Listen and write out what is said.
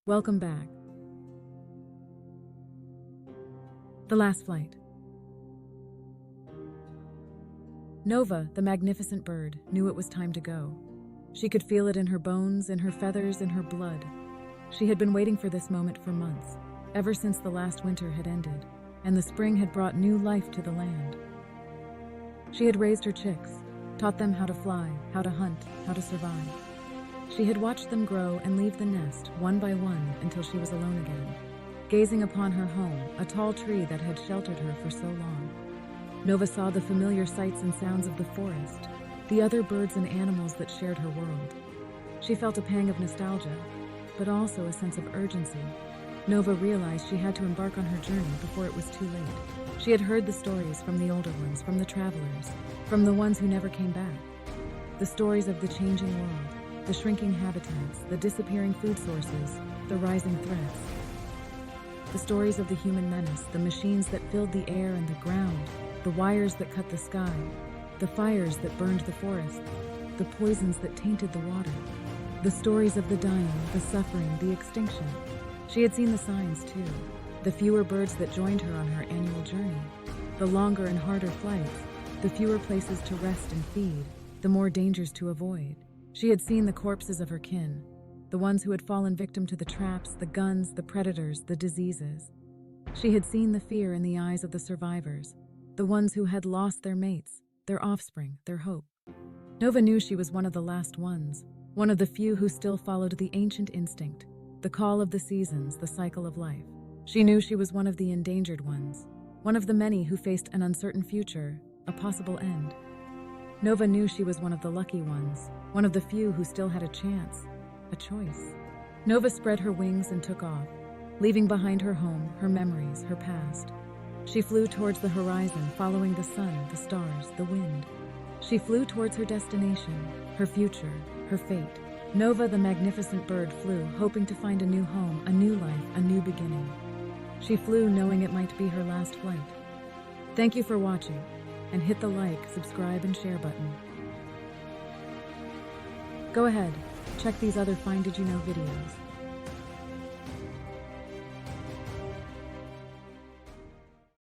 Welcome back. The last flight. Nova, the magnificent bird, knew it was time to go. She could feel it in her bones, in her feathers, in her blood. She had been waiting for this moment for months, ever since the last winter had ended, and the spring had brought new life to the land. She had raised her chicks, taught them how to fly, how to hunt, how to survive. She had watched them grow and leave the nest, one by one, until she was alone again, gazing upon her home, a tall tree that had sheltered her for so long. Nova saw the familiar sights and sounds of the forest, the other birds and animals that shared her world. She felt a pang of nostalgia, but also a sense of urgency. Nova realized she had to embark on her journey before it was too late. She had heard the stories from the older ones, from the travelers, from the ones who never came back. The stories of the changing world, the shrinking habitats, the disappearing food sources, the rising threats. The stories of the human menace, the machines that filled the air and the ground, the wires that cut the sky, the fires that burned the forests, the poisons that tainted the water, the stories of the dying, the suffering, the extinction. She had seen the signs too, the fewer birds that joined her on her annual journey, the longer and harder flights, the fewer places to rest and feed, the more dangers to avoid. She had seen the corpses of her kin, the ones who had fallen victim to the traps, the guns, the predators, the diseases. She had seen the fear in the eyes of the survivors, the ones who had lost their mates, their offspring, their hope. Nova knew she was one of the last ones, one of the few who still followed the ancient instinct, the call of the seasons, the cycle of life. She knew she was one of the endangered ones, one of the many who faced an uncertain future, a possible end. Nova knew she was one of the lucky ones, one of the few who still had a chance, a choice. Nova spread her wings and took off, leaving behind her home, her memories, her past. She flew towards the horizon, following the sun, the stars, the wind. She flew towards her destination, her future, her fate. Nova, the magnificent bird, flew, hoping to find a new home, a new life, a new beginning. She flew knowing it might be her last flight. Thank you for watching, and hit the like, subscribe, and share button. Go ahead, check these other Find Did You Know videos.